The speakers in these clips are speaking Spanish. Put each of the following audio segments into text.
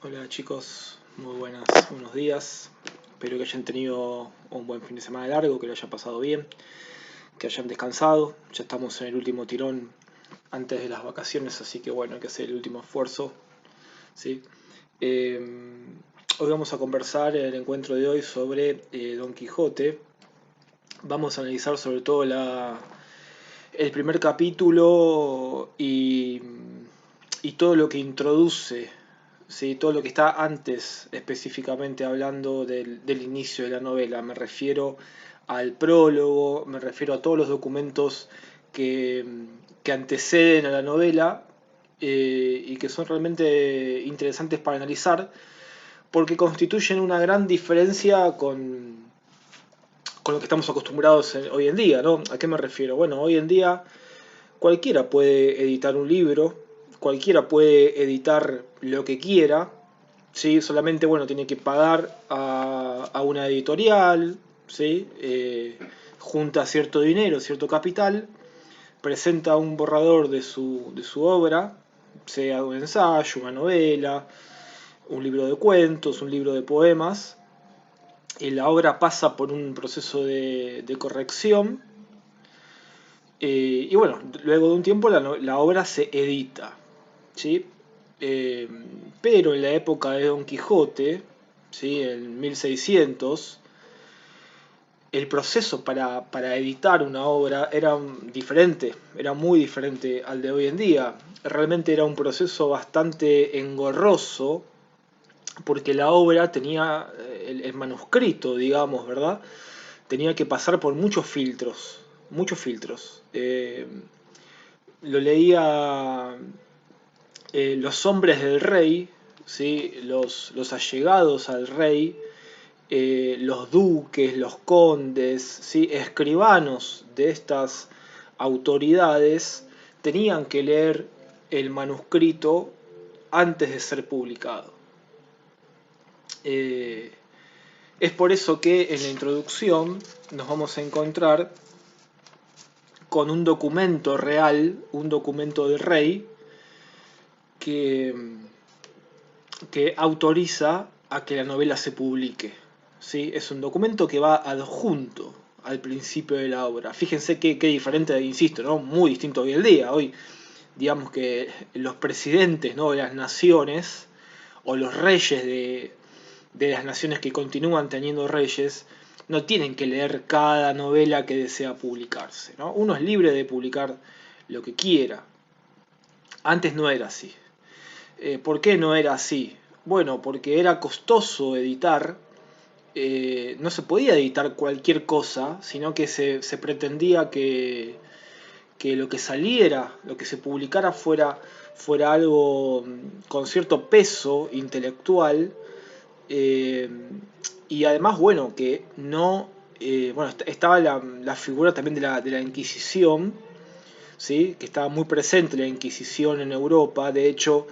Hola chicos, muy buenos días. Espero que hayan tenido un buen fin de semana largo, que lo hayan pasado bien, que hayan descansado. Ya estamos en el último tirón antes de las vacaciones, así que bueno, hay que hacer el último esfuerzo, ¿sí? Eh, Hoy vamos a conversar en el encuentro de hoy sobre Don Quijote. Vamos a analizar sobre todo el primer capítulo y todo lo que introduce, ¿sí? Todo lo que está antes, específicamente hablando del inicio de la novela. Me refiero al prólogo, me refiero a todos los documentos que, que anteceden a la novela y que son realmente interesantes para analizar porque constituyen una gran diferencia con lo que estamos acostumbrados hoy en día, ¿no? ¿A qué me refiero? Bueno, hoy en día cualquiera puede editar un libro, cualquiera puede editar lo que quiera, ¿sí? Solamente, bueno, tiene que pagar a una editorial, ¿sí? Junta cierto dinero, cierto capital, presenta un borrador de su obra, sea un ensayo, una novela, un libro de cuentos, un libro de poemas, y la obra pasa por un proceso de corrección. Y bueno, luego de un tiempo la obra se edita, ¿sí? Eh, pero en la época de Don Quijote, ¿sí? En 1600, el proceso para editar una obra era diferente, era muy diferente al de hoy en día. Realmente era un proceso bastante engorroso, porque la obra tenía, el manuscrito, digamos, ¿verdad? Tenía que pasar por muchos filtros, muchos filtros. Lo leía los hombres del rey, ¿sí? Los allegados al rey, los duques, los condes, ¿sí? Escribanos de estas autoridades tenían que leer el manuscrito antes de ser publicado. Eh, es por eso que en la introducción nos vamos a encontrar con un documento real, un documento del rey, que, que autoriza a que la novela se publique. ¿Sí? Es un documento que va adjunto al principio de la obra. Fíjense qué diferente, insisto, ¿no? Muy distinto hoy en día. Hoy, digamos que los presidentes, ¿no? de las naciones, o los reyes de las naciones que continúan teniendo reyes, no tienen que leer cada novela que desea publicarse, ¿no? Uno es libre de publicar lo que quiera. Antes no era así. ¿Por qué no era así? Bueno, porque era costoso editar, no se podía editar cualquier cosa, sino que se pretendía que lo que saliera, lo que se publicara fuera algo con cierto peso intelectual, eh, y además, bueno, que no... bueno, estaba la figura también de la Inquisición, ¿sí? Que estaba muy presente la Inquisición en Europa. De hecho,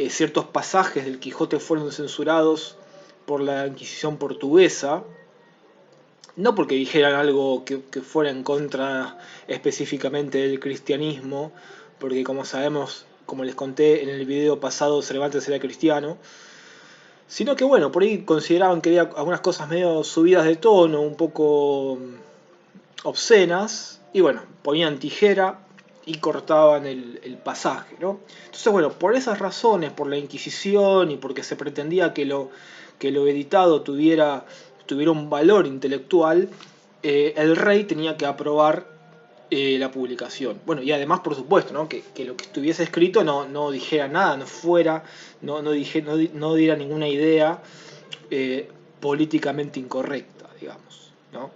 ciertos pasajes del Quijote fueron censurados por la Inquisición portuguesa, no porque dijeran algo que fuera en contra específicamente del cristianismo, porque como sabemos, como les conté en el video pasado, Cervantes era cristiano, sino que bueno, por ahí consideraban que había algunas cosas medio subidas de tono, un poco obscenas, y bueno, ponían tijera y cortaban el pasaje, ¿no? Entonces, bueno, por esas razones, por la Inquisición y porque se pretendía que lo editado tuviera un valor intelectual, el rey tenía que aprobar la publicación. Bueno, y además, por supuesto, ¿no? que lo que estuviese escrito no dijera nada, no diera ninguna idea políticamente incorrecta, digamos, ¿no?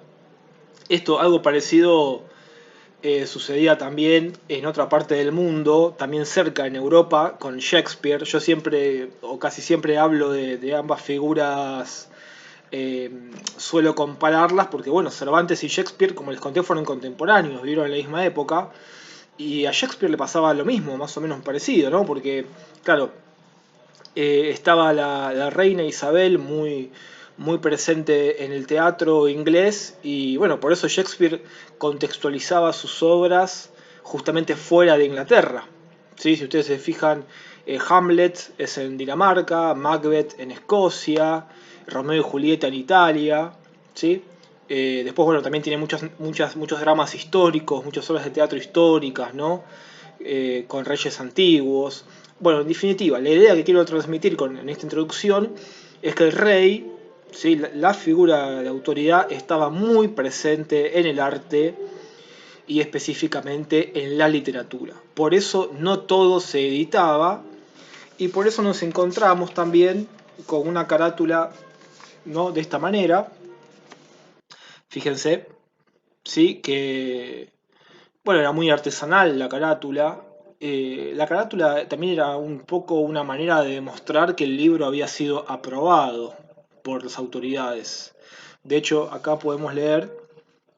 Esto, algo parecido, sucedía también en otra parte del mundo, también cerca en Europa, con Shakespeare. Yo siempre, o casi siempre, hablo de ambas figuras, eh, suelo compararlas porque, bueno, Cervantes y Shakespeare, como les conté, fueron contemporáneos, vivieron en la misma época, y a Shakespeare le pasaba lo mismo, más o menos parecido, ¿no? Porque, claro, estaba la reina Isabel muy presente en el teatro inglés y bueno, por eso Shakespeare contextualizaba sus obras justamente fuera de Inglaterra. ¿Sí? Si ustedes se fijan Hamlet es en Dinamarca, Macbeth en Escocia, Romeo y Julieta en Italia, ¿sí? Después, bueno, también tiene muchos dramas históricos, muchas obras de teatro históricas, ¿no? Con reyes antiguos. Bueno, en definitiva, la idea que quiero transmitir en esta introducción es que el rey, ¿sí? La figura de autoridad estaba muy presente en el arte y específicamente en la literatura. Por eso no todo se editaba y por eso nos encontramos también con una carátula, ¿no? De esta manera. Fíjense, sí, que bueno, era muy artesanal la carátula. La carátula también era un poco una manera de demostrar que el libro había sido aprobado por las autoridades. De hecho, acá podemos leer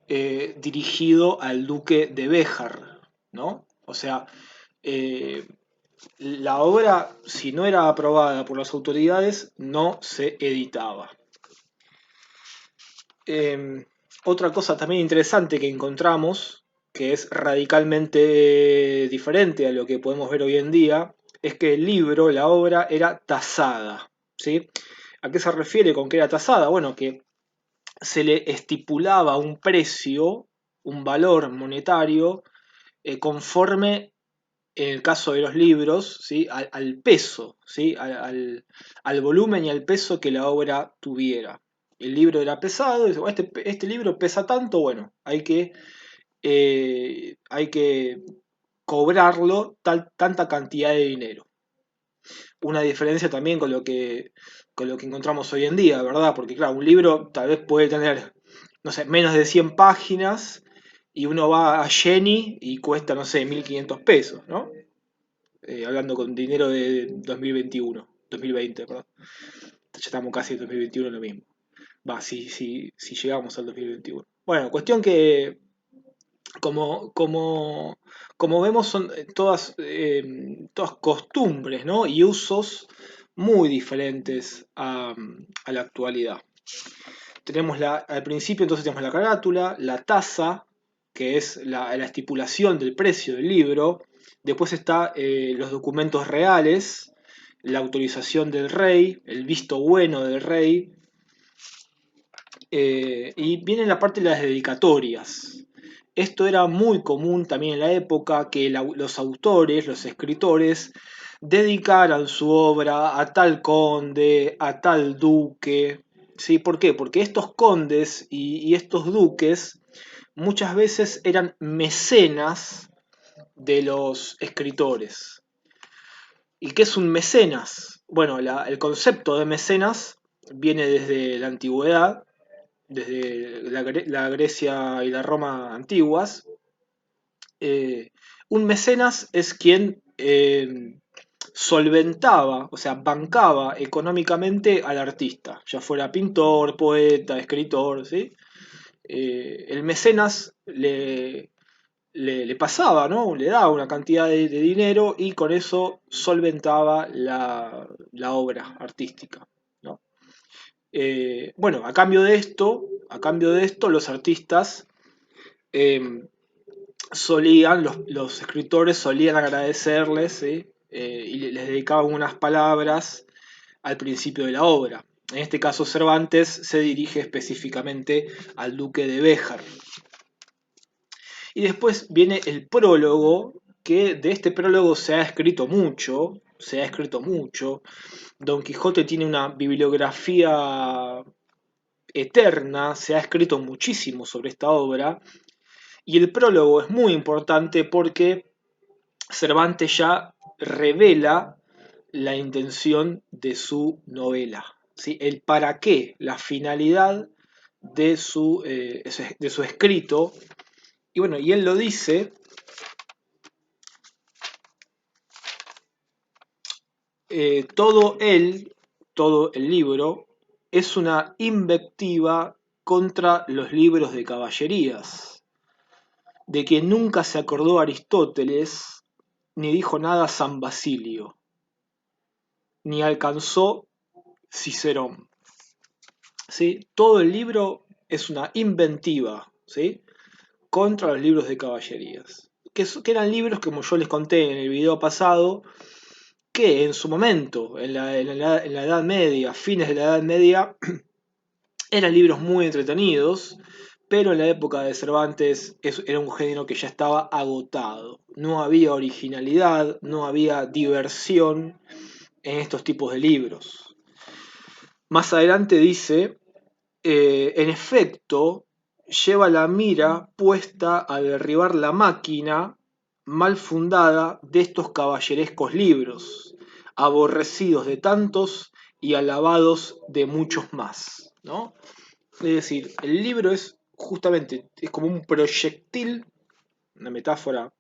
dirigido al duque de Béjar, ¿no? O sea, eh, la obra, si no era aprobada por las autoridades, no se editaba. Otra cosa también interesante que encontramos, que es radicalmente diferente a lo que podemos ver hoy en día, es que el libro, la obra, era tasada, ¿sí? ¿A qué se refiere con que era tasada? Bueno, que se le estipulaba un precio, un valor monetario, conforme, en el caso de los libros, ¿sí? Al peso, ¿sí? Al volumen y al peso que la obra tuviera. El libro era pesado, y dice, "Bueno, este libro pesa tanto, bueno, hay que cobrarlo tanta cantidad de dinero. Una diferencia también con lo que encontramos hoy en día, ¿verdad? Porque claro, un libro tal vez puede tener, no sé, menos de 100 páginas y uno va a Jenny y cuesta, no sé, 1.500 pesos, ¿no? Hablando con dinero de 2021, 2020, perdón. Ya estamos casi en 2021 lo mismo. Va, si llegamos al 2021. Bueno, cuestión que como, como, como vemos son todas costumbres, ¿no? Y usos muy diferentes a la actualidad. Tenemos al principio entonces tenemos la carátula, la tasa, que es la estipulación del precio del libro. Después está los documentos reales, la autorización del rey, el visto bueno del rey. Y viene la parte de las dedicatorias. Esto era muy común también en la época que los autores, los escritores, dedicaran su obra a tal conde, a tal duque. ¿Sí? ¿Por qué? Porque estos condes y estos duques muchas veces eran mecenas de los escritores. ¿Y qué es un mecenas? Bueno, el concepto de mecenas viene desde la antigüedad, desde la Grecia y la Roma antiguas. Un mecenas es quien solventaba, o sea, bancaba económicamente al artista, ya fuera pintor, poeta, escritor, ¿sí? El mecenas le pasaba, ¿no? Le daba una cantidad de dinero y con eso solventaba la obra artística, ¿no? Bueno, a cambio de esto, los artistas eh, los escritores solían agradecerles, ¿sí? Y les dedicaban unas palabras al principio de la obra. En este caso, Cervantes se dirige específicamente al duque de Béjar. Y después viene el prólogo, que de este prólogo se ha escrito mucho, se ha escrito mucho. Don Quijote tiene una bibliografía eterna, se ha escrito muchísimo sobre esta obra. Y el prólogo es muy importante porque Cervantes ya revela la intención de su novela, ¿sí? El para qué, la finalidad de su escrito. Y bueno, y él lo dice, todo el libro, es una invectiva contra los libros de caballerías, de que nunca se acordó Aristóteles, ni dijo nada San Basilio, ni alcanzó Cicerón. ¿Sí? Todo el libro es una inventiva, ¿sí? Contra los libros de caballerías. Que eran libros, como yo les conté en el video pasado, que en su momento, en la Edad Media, fines de la Edad Media, eran libros muy entretenidos, pero en la época de Cervantes era un género que ya estaba agotado. No había originalidad, no había diversión en estos tipos de libros. Más adelante dice, en efecto, lleva la mira puesta a derribar la máquina mal fundada de estos caballerescos libros, aborrecidos de tantos y alabados de muchos más, ¿no? Es decir, el libro es justamente, es como un proyectil, una metáfora,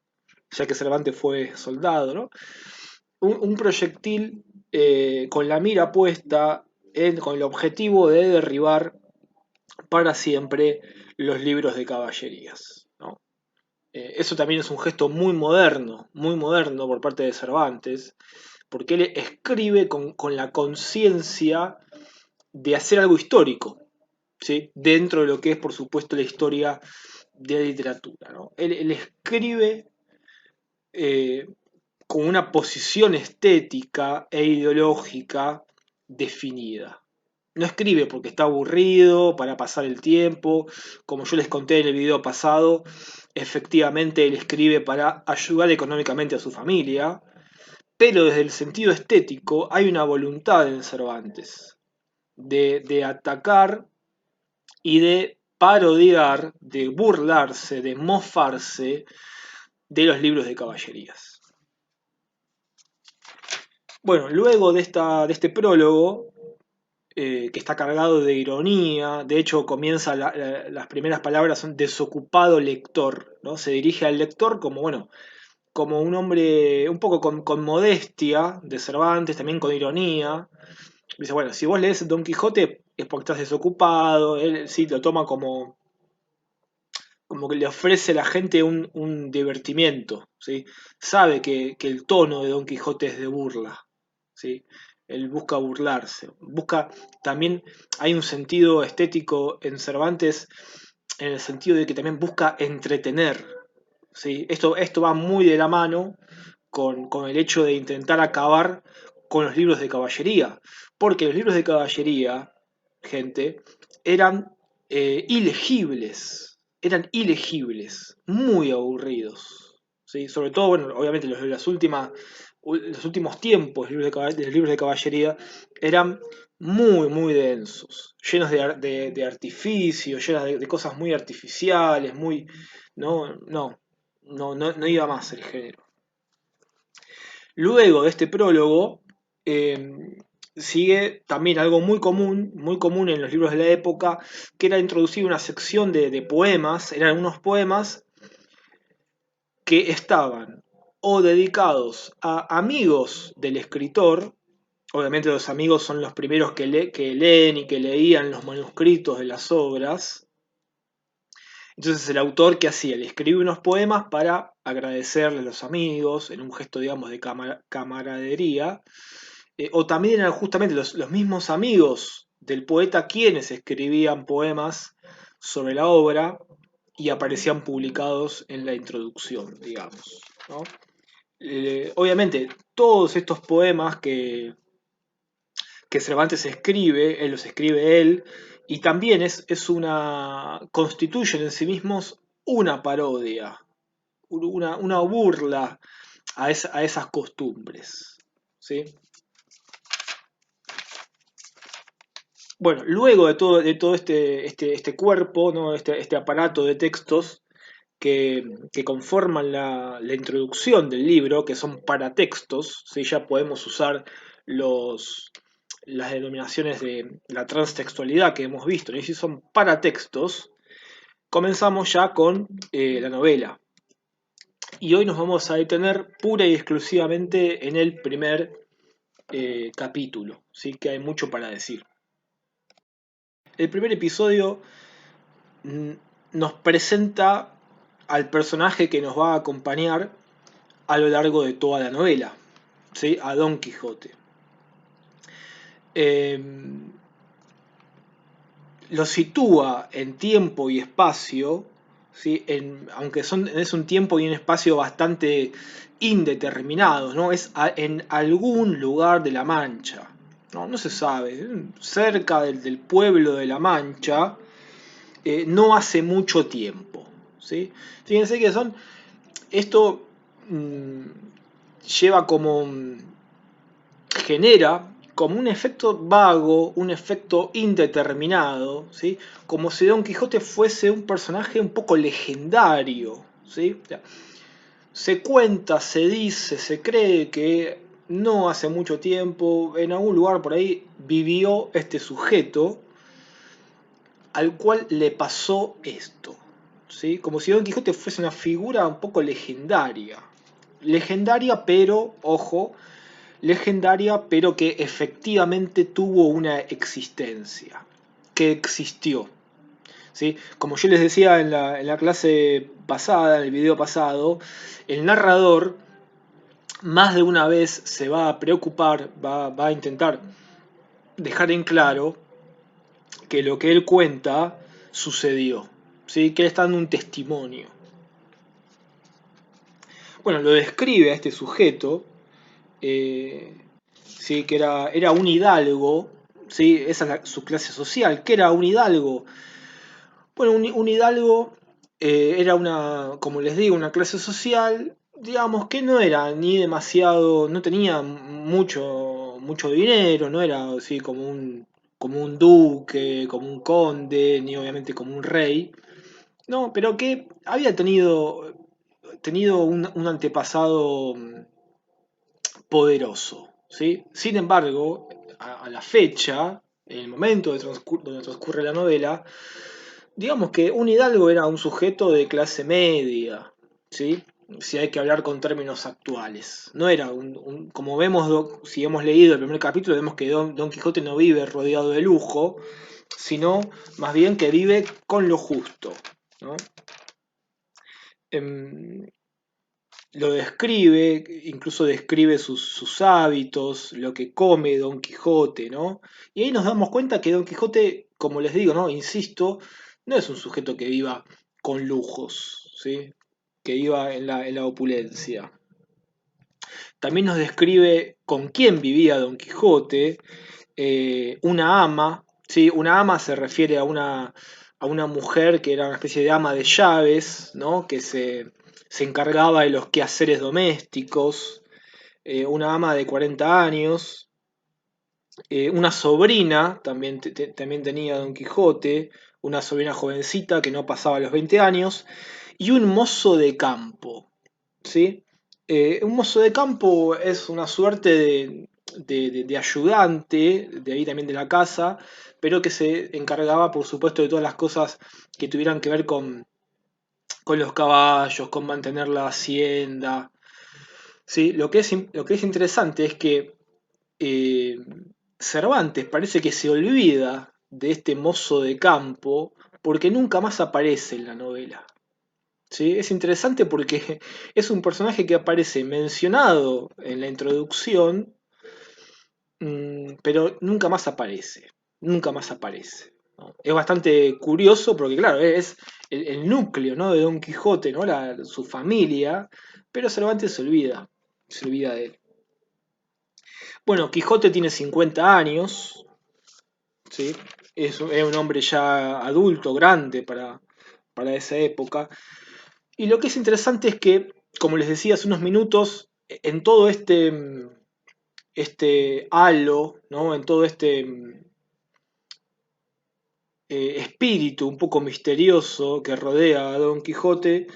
ya que Cervantes fue soldado, ¿no? Un proyectil con la mira puesta con el objetivo de derribar para siempre los libros de caballerías, ¿no? Eso también es un gesto muy moderno por parte de Cervantes, porque él escribe con la conciencia de hacer algo histórico, ¿sí? Dentro de lo que es, por supuesto, la historia de la literatura, ¿no? Él escribe eh, con una posición estética e ideológica definida. No escribe porque está aburrido, para pasar el tiempo. Como yo les conté en el video pasado, efectivamente él escribe para ayudar económicamente a su familia, pero desde el sentido estético hay una voluntad en Cervantes de atacar y de parodiar, de burlarse, de mofarse de los libros de caballerías. Bueno, luego de este prólogo, que está cargado de ironía, de hecho comienza las primeras palabras son desocupado lector, ¿no? Se dirige al lector como, bueno, como un hombre un poco con modestia de Cervantes, también con ironía. Dice, bueno, si vos lees Don Quijote es porque estás desocupado, él sí lo toma como que le ofrece a la gente un divertimiento, ¿sí? Sabe que el tono de Don Quijote es de burla, ¿sí? Él busca burlarse, busca también, hay un sentido estético en Cervantes, en el sentido de que también busca entretener, ¿sí? Esto va muy de la mano con el hecho de intentar acabar con los libros de caballería, porque los libros de caballería, gente, eran ilegibles, muy aburridos, ¿sí? Sobre todo, bueno, obviamente los últimos tiempos de los libros de caballería eran muy densos, llenos de artificios, llenos de cosas muy artificiales, muy... No iba más el género. Luego de este prólogo, sigue también algo muy común en los libros de la época, que era introducir una sección de poemas, eran unos poemas que estaban o dedicados a amigos del escritor, obviamente los amigos son los primeros que leen y que leían los manuscritos de las obras. Entonces el autor, ¿qué hacía? Le escribía unos poemas para agradecerle a los amigos, en un gesto, digamos, de camaradería. O también eran justamente los mismos amigos del poeta quienes escribían poemas sobre la obra y aparecían publicados en la introducción, digamos, ¿no? Obviamente, todos estos poemas que Cervantes escribe, él los escribe él, y también constituyen en sí mismos una parodia, una burla a esas costumbres, ¿sí? Bueno, luego de todo este cuerpo, ¿no? Este aparato de textos que conforman la introducción del libro, que son paratextos, ¿sí? Ya podemos usar las denominaciones de la transtextualidad que hemos visto, ¿no? Y si son paratextos, comenzamos ya con la novela. Y hoy nos vamos a detener pura y exclusivamente en el primer capítulo, ¿sí? Que hay mucho para decir. El primer episodio mm, nos presenta al personaje que nos va a acompañar a lo largo de toda la novela, ¿sí? A Don Quijote. Lo sitúa en tiempo y espacio, ¿sí? Aunque es un tiempo y un espacio bastante indeterminados, ¿no? En algún lugar de La Mancha, ¿no? No se sabe, cerca del pueblo de La Mancha, no hace mucho tiempo, ¿sí? Fíjense que esto mm, lleva como, genera como un efecto vago, un efecto indeterminado, ¿sí? Como si Don Quijote fuese un personaje un poco legendario, ¿sí? O sea, se cuenta, se dice, se cree que no hace mucho tiempo, en algún lugar por ahí, vivió este sujeto al cual le pasó esto, ¿sí? Como si Don Quijote fuese una figura un poco legendaria. Legendaria, pero, ojo, legendaria, pero que efectivamente tuvo una existencia, que existió. ¿Sí? Como yo les decía en la clase pasada, en el video pasado, el narrador más de una vez se va a preocupar, va a intentar dejar en claro que lo que él cuenta sucedió, ¿sí? Que él está dando un testimonio. Bueno, lo describe a este sujeto, eh, ¿sí? Que era un hidalgo, ¿sí? Esa es su clase social, que era un hidalgo. Bueno, un hidalgo era como les digo, una clase social, digamos, que no era ni demasiado, no tenía mucho dinero, no era así como un duque, como un conde, ni obviamente como un rey, no, pero que había tenido un antepasado poderoso, ¿sí? Sin embargo, a la fecha, en el momento donde transcurre la novela, digamos que un hidalgo era un sujeto de clase media, ¿sí? Si hay que hablar con términos actuales. No era como vemos, si hemos leído el primer capítulo, vemos que Don Quijote no vive rodeado de lujo, sino más bien que vive con lo justo, ¿no? Em, lo describe, incluso describe sus hábitos, lo que come Don Quijote, ¿no? Y ahí nos damos cuenta que Don Quijote, como les digo, ¿no? Insisto, no es un sujeto que viva con lujos, ¿sí? Que viva en la opulencia. También nos describe con quién vivía Don Quijote, una ama, ¿sí? Una ama se refiere a una mujer que era una especie de ama de llaves, ¿no? Que se encargaba de los quehaceres domésticos, una ama de 40 años, una sobrina, también tenía Don Quijote, una sobrina jovencita que no pasaba los 20 años, y un mozo de campo, ¿sí? Un mozo de campo es una suerte de ayudante, de ahí también de la casa, pero que se encargaba, por supuesto, de todas las cosas que tuvieran que ver con los caballos, con mantener la hacienda. ¿Sí? Lo que es interesante es que eh, Cervantes parece que se olvida de este mozo de campo porque nunca más aparece en la novela. ¿Sí? Es interesante porque es un personaje que aparece mencionado en la introducción, pero nunca más aparece. Nunca más aparece. ¿No? Es bastante curioso porque, claro, es el núcleo, ¿no? De Don Quijote, ¿no? Su familia, pero Cervantes se olvida de él. Bueno, Quijote tiene 50 años, ¿sí? Es un hombre ya adulto, grande para esa época. Y lo que es interesante es que, como les decía hace unos minutos, en todo este halo, ¿no? En todo este espíritu un poco misterioso que rodea a Don Quijote,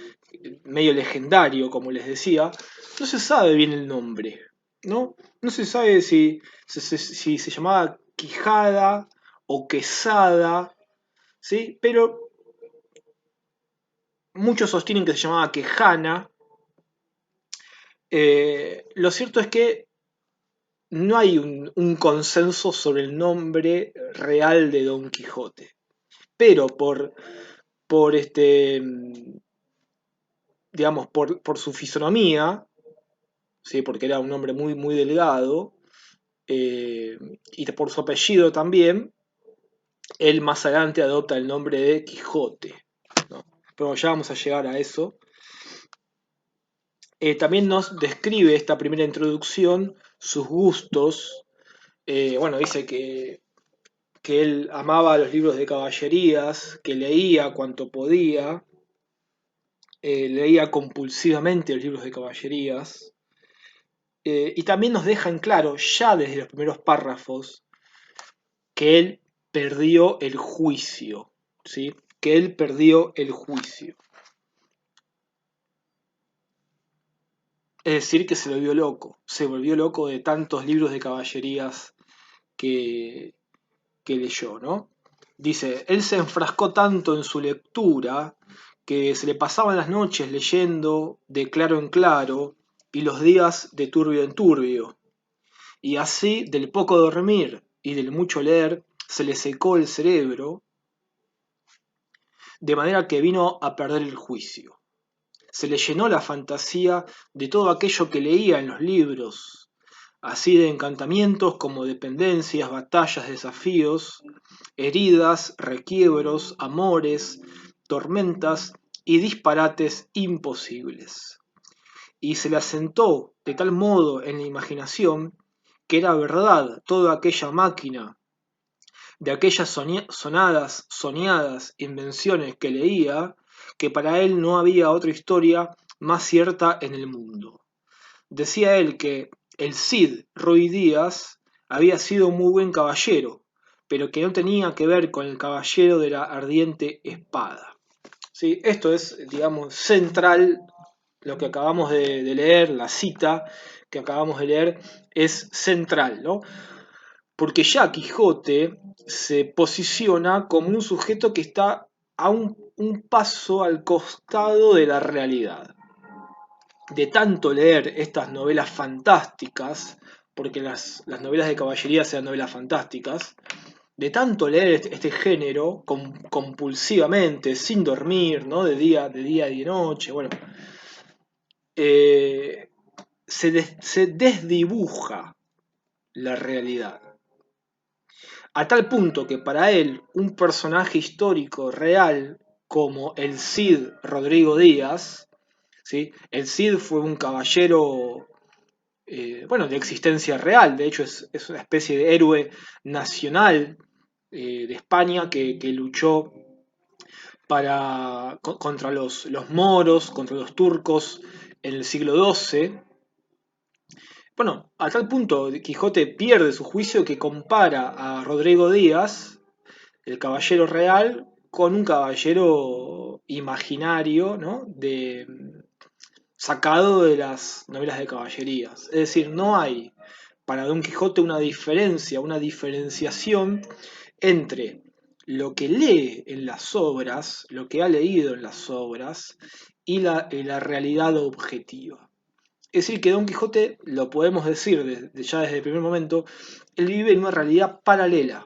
medio legendario, como les decía, no se sabe bien el nombre, ¿no? No se sabe si se llamaba Quijada o Quesada, ¿sí? Pero muchos sostienen que se llamaba Quejana. Lo cierto es que no hay un consenso sobre el nombre real de Don Quijote. Pero por digamos, por su fisonomía, ¿sí? Porque era un hombre muy delgado, y por su apellido también, él más adelante adopta el nombre de Quijote, ¿no? pero ya vamos a llegar a eso. También nos describe esta primera introducción sus gustos. Bueno, dice que él amaba los libros de caballerías, que leía cuanto podía, leía compulsivamente los libros de caballerías, y también nos deja en claro, ya desde los primeros párrafos, que él perdió el juicio, ¿sí? Que él perdió el juicio. Es decir, que se volvió loco de tantos libros de caballerías que, que leyó, ¿no? Dice, él se enfrascó tanto en su lectura que se le pasaban las noches leyendo de claro en claro y los días de turbio en turbio. Y así, del poco dormir y del mucho leer, se le secó el cerebro, de manera que vino a perder el juicio. Se le llenó la fantasía de todo aquello que leía en los libros, así de encantamientos como dependencias, batallas, desafíos, heridas, requiebros, amores, tormentas y disparates imposibles. Y se le asentó de tal modo en la imaginación que era verdad toda aquella máquina de aquellas soñadas invenciones que leía, que para él no había otra historia más cierta en el mundo. Decía él que el Cid Ruy Díaz había sido un muy buen caballero, pero que no tenía que ver con el caballero de la ardiente espada. ¿Sí? Esto es, digamos, central, lo que acabamos de leer, la cita que acabamos de leer es central, ¿no? Porque ya Quijote se posiciona como un sujeto que está a un paso al costado de la realidad. De tanto leer estas novelas fantásticas, porque las novelas de caballería sean novelas fantásticas, de tanto leer este género compulsivamente, sin dormir, ¿no? De día y de noche, bueno, eh, se desdibuja la realidad. A tal punto que para él un personaje histórico real como el Cid Rodrigo Díaz, ¿sí? El Cid fue un caballero, bueno, de existencia real, de hecho es una especie de héroe nacional de España que luchó contra los moros, contra los turcos en el siglo XII. Bueno, a tal punto Quijote pierde su juicio que compara a Rodrigo Díaz, el caballero real, con un caballero imaginario, ¿no? Sacado de las novelas de caballerías. Es decir, no hay para Don Quijote una diferencia, una diferenciación entre lo que lee en las obras, lo que ha leído en las obras, y la realidad objetiva. Es decir, que Don Quijote, lo podemos decir ya desde el primer momento, él vive en una realidad paralela.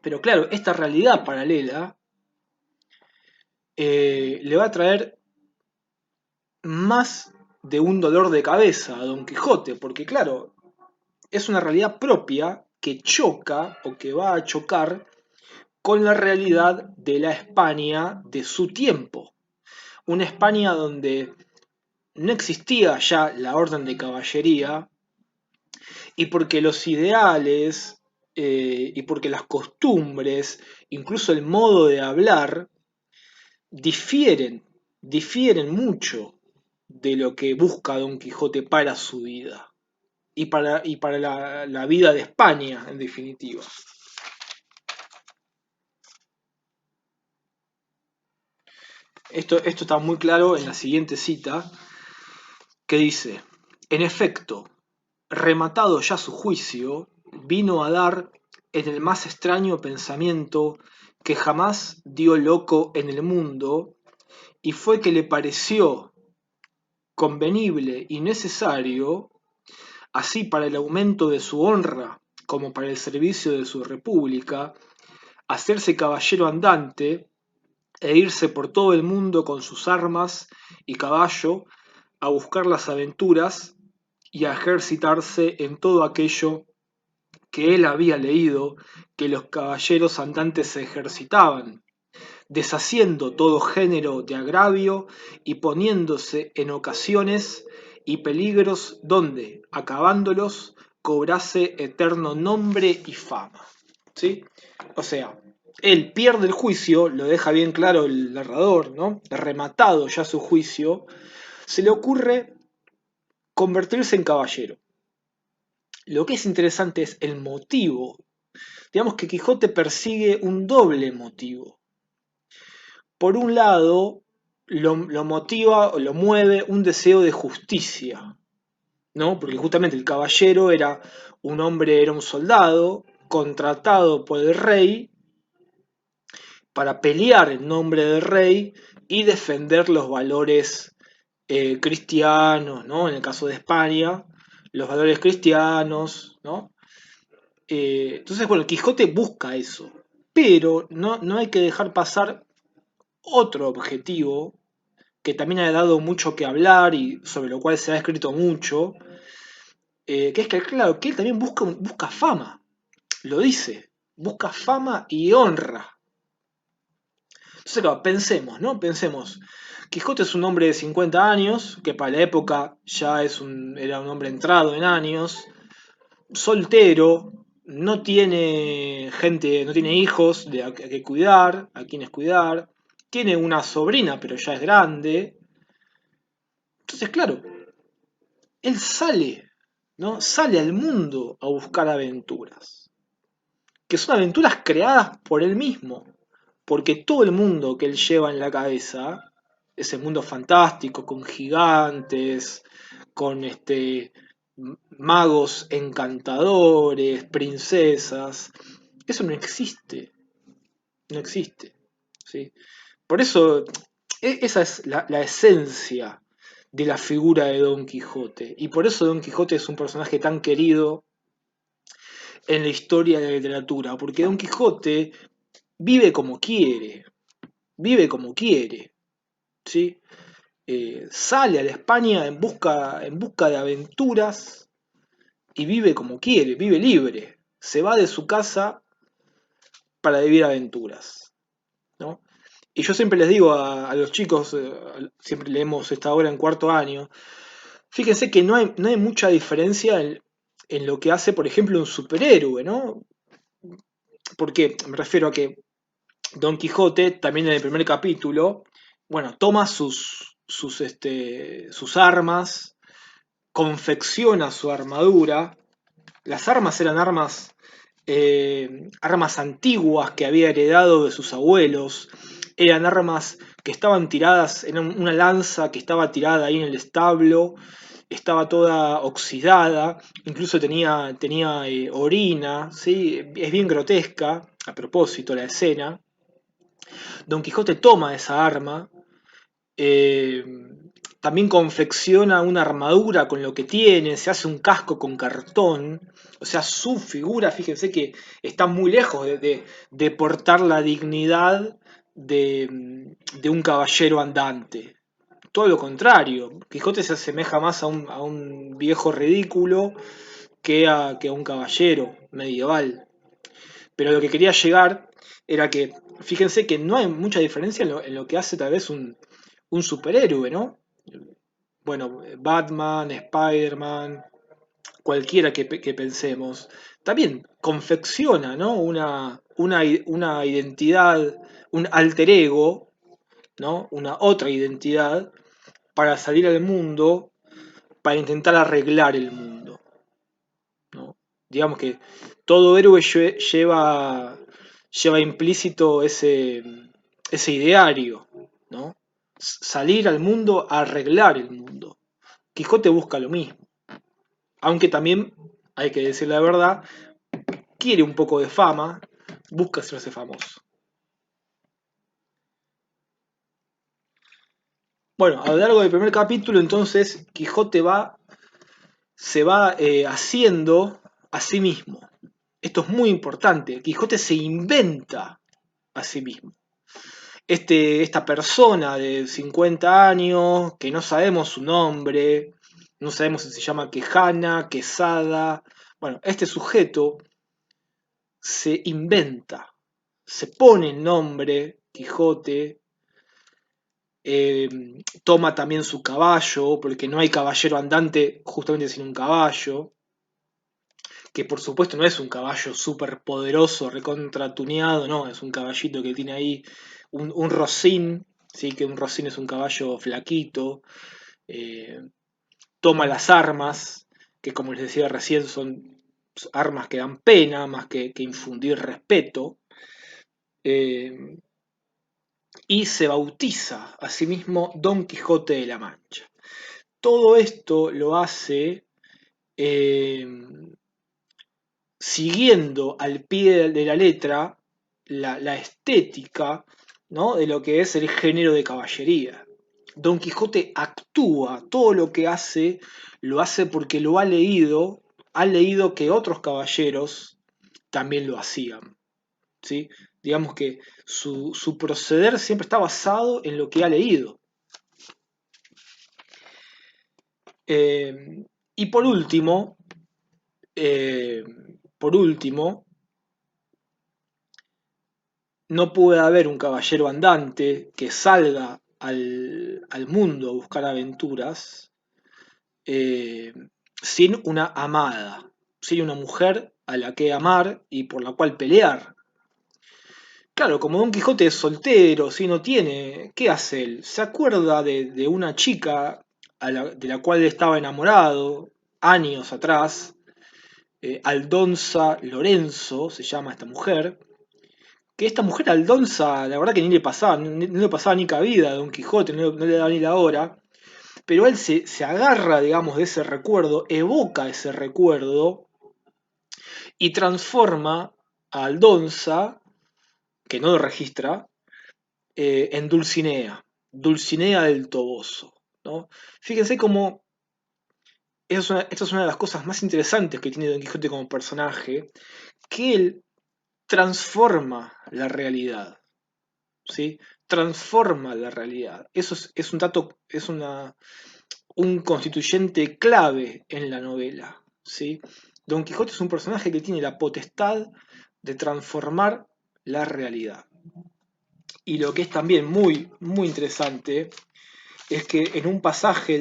Pero claro, esta realidad paralela le va a traer más de un dolor de cabeza a Don Quijote, porque claro, es una realidad propia que choca o que va a chocar con la realidad de la España de su tiempo. Una España donde no existía ya la orden de caballería y porque los ideales y porque las costumbres, incluso el modo de hablar, difieren mucho de lo que busca Don Quijote para su vida y para la vida de España, en definitiva. Esto está muy claro en la siguiente cita, que dice, en efecto, rematado ya su juicio, vino a dar en el más extraño pensamiento que jamás dio loco en el mundo, y fue que le pareció convenible y necesario, así para el aumento de su honra como para el servicio de su república, hacerse caballero andante e irse por todo el mundo con sus armas y caballo a buscar las aventuras y a ejercitarse en todo aquello que él había leído que los caballeros andantes se ejercitaban, deshaciendo todo género de agravio y poniéndose en ocasiones y peligros donde, acabándolos, cobrase eterno nombre y fama. ¿Sí? O sea, él pierde el juicio, lo deja bien claro el narrador, ¿no? Rematado ya su juicio, se le ocurre convertirse en caballero. Lo que es interesante es el motivo. Digamos que Quijote persigue un doble motivo. Por un lado, lo motiva o lo mueve un deseo de justicia, ¿no? Porque justamente el caballero era un hombre, era un soldado contratado por el rey para pelear en nombre del rey y defender los valores cristianos, ¿no? En el caso de España, los valores cristianos, ¿no? Entonces, bueno, Quijote busca eso, pero no hay que dejar pasar otro objetivo que también ha dado mucho que hablar y sobre lo cual se ha escrito mucho, que es que, claro, que él también busca fama, lo dice, busca fama y honra. Entonces, claro, pensemos, ¿no? Pensemos, Quijote es un hombre de 50 años, que para la época ya era un hombre entrado en años, soltero, no tiene gente, no tiene hijos a que cuidar, a quienes cuidar, tiene una sobrina, pero ya es grande. Entonces, claro, él sale, ¿no? Sale al mundo a buscar aventuras, que son aventuras creadas por él mismo, porque todo el mundo que él lleva en la cabeza, ese mundo fantástico, con gigantes, con magos encantadores, princesas, eso no existe, no existe, ¿sí? Por eso, esa es la esencia de la figura de Don Quijote. Y por eso Don Quijote es un personaje tan querido en la historia de la literatura, porque Don Quijote vive como quiere, ¿sí? Sale a la España en busca de aventuras y vive como quiere, vive libre. Se va de su casa para vivir aventuras, ¿no? Y yo siempre les digo a los chicos, siempre leemos esta obra en cuarto año, fíjense que no hay mucha diferencia en lo que hace, por ejemplo, un superhéroe, ¿no? Porque me refiero a que Don Quijote, también en el primer capítulo, bueno, toma sus armas, confecciona su armadura. Las armas eran armas antiguas que había heredado de sus abuelos, eran armas que estaban tiradas, en una lanza que estaba tirada ahí en el establo, estaba toda oxidada, incluso tenía orina, ¿sí? Es bien grotesca, a propósito, la escena. Don Quijote toma esa arma, eh, también confecciona una armadura con lo que tiene, se hace un casco con cartón, o sea, su figura, fíjense que está muy lejos de portar la dignidad de un caballero andante. Todo lo contrario, Quijote se asemeja más a un viejo ridículo que a un caballero medieval. Pero lo que quería llegar era que, fíjense que no hay mucha diferencia en lo que hace tal vez un superhéroe, ¿no? Bueno, Batman, Spider-Man, cualquiera que pensemos, también confecciona, ¿no? Una identidad, un alter ego, ¿no? Una otra identidad para salir al mundo, para intentar arreglar el mundo, ¿no? Digamos que todo héroe lleva implícito ese ideario, ¿no? Salir al mundo a arreglar el mundo. Quijote busca lo mismo, aunque también, hay que decir la verdad, quiere un poco de fama, busca hacerse famoso. Bueno, a lo largo del primer capítulo, entonces, Quijote se va haciendo a sí mismo. Esto es muy importante. Quijote se inventa a sí mismo. Esta persona de 50 años, que no sabemos su nombre, no sabemos si se llama Quejana, Quesada. Bueno, este sujeto se inventa, se pone el nombre Quijote. Toma también su caballo, porque no hay caballero andante justamente sin un caballo, que por supuesto no es un caballo súper poderoso, recontratuneado, no, es un caballito que tiene ahí un rocín, ¿sí? Que un rocín es un caballo flaquito. eh, Toma las armas, que como les decía recién son armas que dan pena más que infundir respeto. eh, y se bautiza a sí mismo Don Quijote de la Mancha. Todo esto lo hace eh, siguiendo al pie de la letra la estética, ¿no? De lo que es el género de caballería. Don Quijote actúa, todo lo que hace, lo hace porque lo ha leído que otros caballeros también lo hacían, ¿sí? Digamos que su proceder siempre está basado en lo que ha leído. Eh, y eh, por último, no puede haber un caballero andante que salga al mundo a buscar aventuras eh, sin una amada, sin una mujer a la que amar y por la cual pelear. Claro, como Don Quijote es soltero, si no tiene, ¿qué hace él? Se acuerda de una chica de la cual estaba enamorado años atrás, Aldonza Lorenzo se llama esta mujer, que esta mujer Aldonza, la verdad que ni le pasaba, no le pasaba ni cabida a Don Quijote, no le daba ni la hora, pero él se agarra, digamos, de ese recuerdo, evoca ese recuerdo y transforma a Aldonza, que no lo registra, en Dulcinea, Dulcinea del Toboso, ¿no? Fíjense cómo esta es una de las cosas más interesantes que tiene Don Quijote como personaje, que él transforma la realidad, ¿sí? Transforma la realidad. Eso es un dato, un constituyente clave en la novela, ¿sí? Don Quijote es un personaje que tiene la potestad de transformar la realidad. Y lo que es también muy, muy interesante es que en un pasaje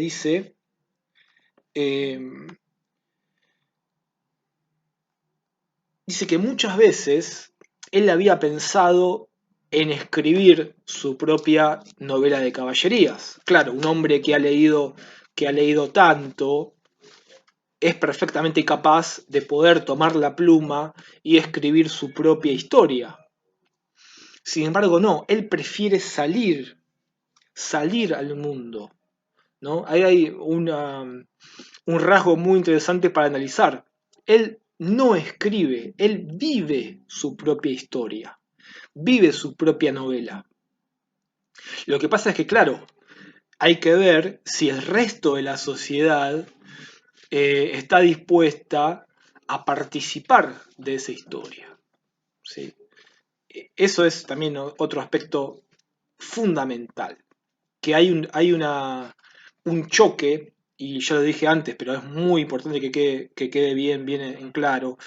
eh, dice que muchas veces él había pensado en escribir su propia novela de caballerías. Claro, un hombre que ha leído tanto, es perfectamente capaz de poder tomar la pluma y escribir su propia historia. Sin embargo, no, él prefiere salir al mundo, ¿no? Ahí hay un rasgo muy interesante para analizar. Él no escribe, él vive su propia historia, vive su propia novela. Lo que pasa es que, claro, hay que ver si el resto de la sociedad está dispuesta a participar de esa historia, ¿sí? Eso es también otro aspecto fundamental, que un choque, y ya lo dije antes, pero es muy importante que quede bien en claro.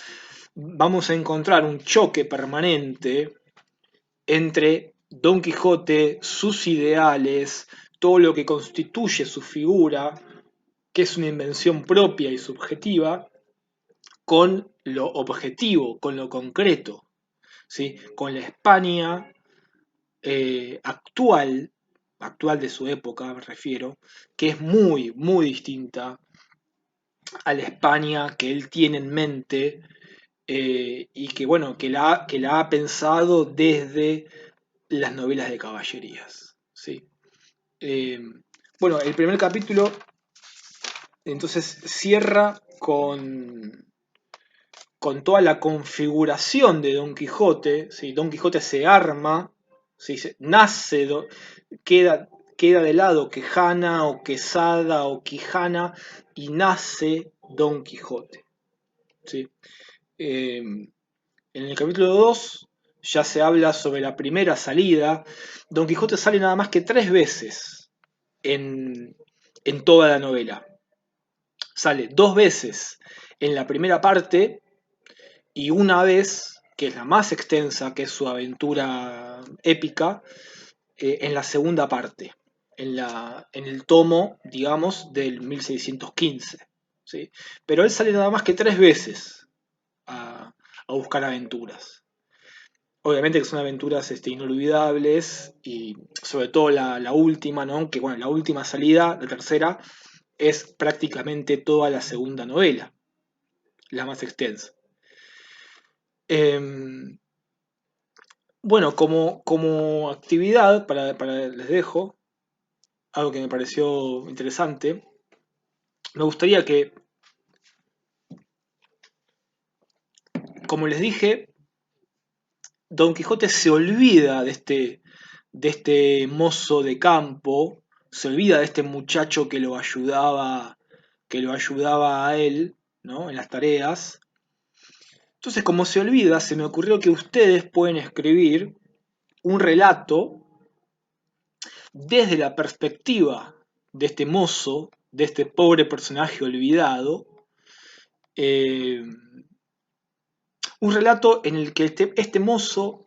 Vamos a encontrar un choque permanente entre Don Quijote, sus ideales, todo lo que constituye su figura, que es una invención propia y subjetiva, con lo objetivo, con lo concreto, ¿sí? Con la España actual, actual de su época me refiero, que es muy, muy distinta a la España que él tiene en mente y que, bueno, que la ha pensado desde las novelas de caballerías, ¿sí? Eh, bueno, el primer capítulo entonces cierra con toda la configuración de Don Quijote, ¿sí? Don Quijote se arma, ¿sí? Nace, queda de lado Quejana o Quesada o Quijana y nace Don Quijote, ¿sí? En el capítulo 2 ya se habla sobre la primera salida. Don Quijote sale nada más que 3 veces en toda la novela. Sale 2 veces en la primera parte y una vez que es la más extensa, que es su aventura épica, en la segunda parte, en el tomo, digamos, del 1615. ¿Sí? Pero él sale nada más que 3 veces a buscar aventuras. Obviamente que son aventuras inolvidables y sobre todo la última, ¿no? Que bueno, la última salida, la tercera, es prácticamente toda la segunda novela, la más extensa. Bueno, como actividad, les dejo algo que me pareció interesante. Me gustaría que, como les dije, Don Quijote se olvida de este mozo de campo, se olvida de este muchacho que lo ayudaba a él, ¿no? En las tareas. Entonces, como se olvida, se me ocurrió que ustedes pueden escribir un relato desde la perspectiva de este mozo, de este pobre personaje olvidado, eh, un relato en el que este mozo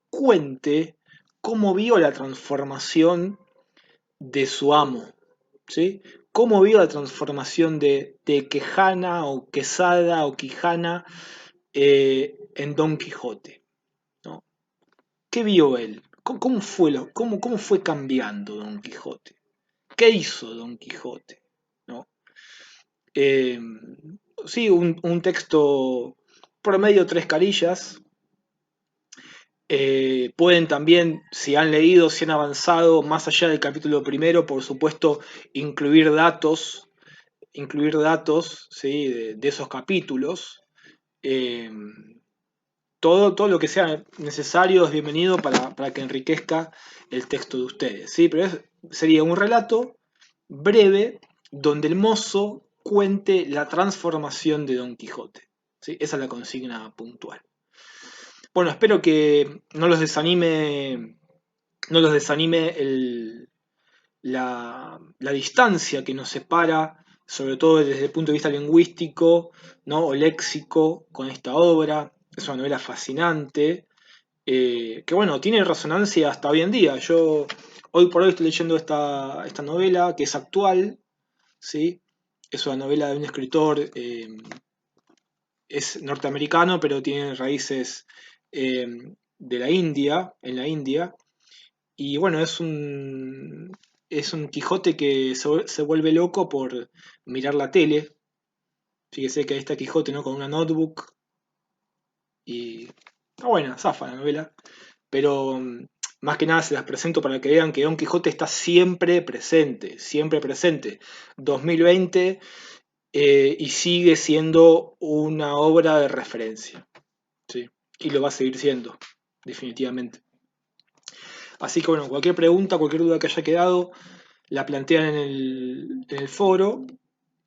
cuente cómo vio la transformación de su amo, ¿sí? Cómo vio la transformación de Quejana o Quesada o Quijana en Don Quijote, ¿no? ¿Qué vio él? ¿Cómo fue cambiando Don Quijote? ¿Qué hizo Don Quijote? ¿No? Eh, sí, un texto promedio 3 carillas. Pueden también, si han leído, si han avanzado más allá del capítulo primero, por supuesto, incluir datos, ¿sí? De esos capítulos. Eh, todo lo que sea necesario es bienvenido para que enriquezca el texto de ustedes, ¿sí? Pero sería un relato breve donde el mozo cuente la transformación de Don Quijote, ¿sí? Esa es la consigna puntual. Bueno, espero que no los desanime la distancia que nos separa, sobre todo desde el punto de vista lingüístico, ¿no? O léxico, con esta obra. Es una novela fascinante, que bueno, tiene resonancia hasta hoy en día. Yo hoy por hoy estoy leyendo esta novela, que es actual, ¿sí? Es una novela de un escritor, es norteamericano, pero tiene raíces eh, de la India, en la India. Y bueno, es un Quijote que se vuelve loco por mirar la tele. Fíjese que ahí está Quijote, ¿no? Con una notebook. Y está buena, zafa la novela. Pero más que nada se las presento para que vean que Don Quijote está siempre presente, siempre presente. 2020, y sigue siendo una obra de referencia, ¿sí? Y lo va a seguir siendo, definitivamente. Así que bueno, cualquier pregunta, cualquier duda que haya quedado, la plantean en el foro.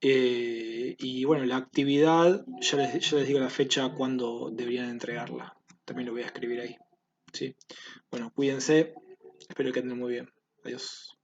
Y bueno, la actividad, ya les digo la fecha cuando deberían entregarla. También lo voy a escribir ahí. ¿Sí? Bueno, cuídense. Espero que anden muy bien. Adiós.